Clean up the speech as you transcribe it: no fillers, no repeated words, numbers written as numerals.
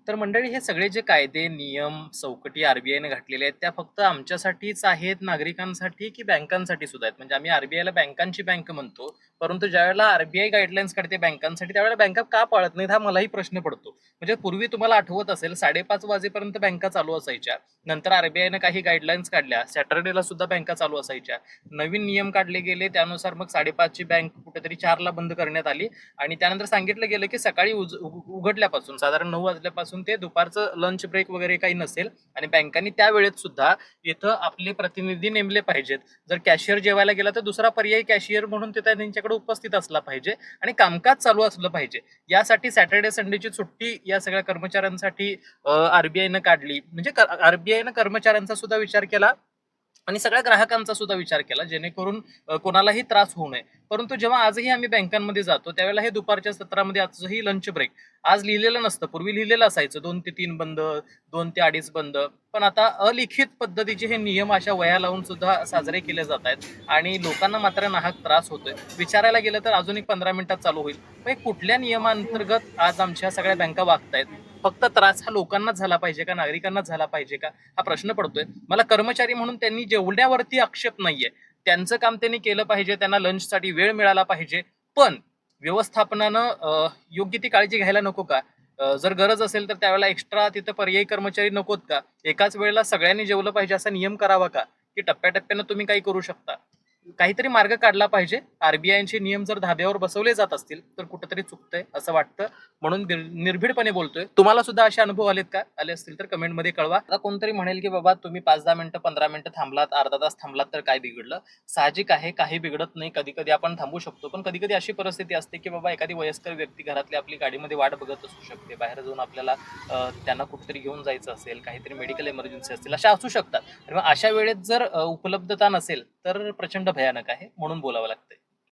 तर मंडळी हे सगळे जे कायदे, नियम, चौकटी आर-बी-आयने घातलेले आहेत, त्या फक्त आमच्यासाठीच आहेत, नागरिकांसाठी की बँकांसाठी सुद्धा आहेत? म्हणजे आम्ही आर-बी-आयला बँकांची बँक म्हणतो, परंतु ज्यावेळेला आर-बी-आय गाईडलाईन्स काढते बँकांसाठी, त्यावेळेला बँका का पाळत नाहीत हा मलाही प्रश्न पडतो. म्हणजे पूर्वी तुम्हाला आठवत असेल 5:30 वाजेपर्यंत बँका चालू असायच्या. नंतर आर-बी-आयनं काही गाईडलाईन्स काढल्या, सॅटर्डेला सुद्धा बँका चालू असायच्या. नवीन नियम काढले गेले, त्यानुसार मग 5:30 ची बँक कुठेतरी 4ला बंद करण्यात आली आणि त्यानंतर सांगितलं गेलं की सकाळी उघडल्यापासून साधारण 9 वाजल्यापासून ते दुपारचं लंच ब्रेक वगैरे काही नसेल आणि बँकांनी त्या वेळेत सुद्धा इथं आपले प्रतिनिधी नेमले पाहिजेत. जर कॅशियर जेवायला गेला तर दुसरा पर्यायी कॅशियर म्हणून तिथे त्यांच्याकडे उपस्थित असला पाहिजे आणि कामकाज चालू असलं पाहिजे. यासाठी सॅटर्डे संडेची सुट्टी या सगळ्या कर्मचाऱ्यांसाठी आरबीआयनं काढली. म्हणजे आरबीआयनं कर्मचाऱ्यांचा सुद्धा विचार केला आणि सगळ्या ग्राहकांचा सुद्धा विचार केला, जेणेकरून कोणालाही त्रास होऊ नये. परंतु जेव्हा आजही आम्ही बँकांमध्ये जातो त्यावेळेला हे दुपारच्या सत्रामध्ये आजही लंच ब्रेक आज लिहिलेलं नसतं. पूर्वी लिहिलेलं असायचं 2 ते 3 बंद, 2 ते 2:30 बंद. पण आता अलिखित पद्धतीचे हे नियम अशा वह्या लावून सुद्धा साजरे केले जात आहेत आणि लोकांना मात्र नाहक त्रास होतोय. विचारायला गेलं तर अजून एक 15 मिनिटात चालू होईल. मग कुठल्या नियमांतर्गत आज आमच्या सगळ्या बँका वागतायत? फक्त त्रास हा लोकांनाच झाला पाहिजे का, नागरिकांनाच झाला पाहिजे का, हा प्रश्न पडतोय. मला कर्मचारी म्हणून त्यांनी जेवण्यावरती आक्षेप नाहीये. त्यांचं काम त्यांनी केलं पाहिजे, त्यांना लंचसाठी वेळ मिळाला पाहिजे. पण व्यवस्थापनानं योग्य ती काळजी घ्यायला नको का? जर गरज असेल तर त्यावेळेला एक्स्ट्रा तिथं पर्यायी कर्मचारी नकोत का? एकाच वेळेला सगळ्यांनी जेवलं पाहिजे असा नियम करावा का? की टप्प्याटप्प्यानं तुम्ही काही करू शकता? काहीतरी मार्ग काढला पाहिजे. आरबीआयचे नियम जर धाब्यावर बसवले जात असतील तर कुठेतरी चुकतंय असं वाटतं. म्हणून निर्भीडपणे बोलतोय. तुम्हाला सुद्धा असे अनुभव आलेत का? आले असतील तर कमेंटमध्ये कळवा. आता कोणतरी म्हणेल की बाबा तुम्ही 5-10 मिनिटं, 15 मिनिटं थांबलात, अर्धा तास थांबलात तर काय बिघडलं? साहजिक आहे, काही बिघडत नाही. कधी-कधी आपण थांबू शकतो. पण कधी-कधी अशी परिस्थिती असते की बाबा एखादी वयस्कर व्यक्ती घरातली आपली गाडीमध्ये वाट बघत असू शकते. बाहेर जाऊन आपल्याला त्यांना कुठेतरी घेऊन जायचं असेल, काहीतरी मेडिकल इमर्जन्सी असतील, अशा असू शकतात. आणि मग अशा वेळेत जर उपलब्धता नसेल तर प्रचंड भयानक आहे. म्हणून बोलावं लागतंय.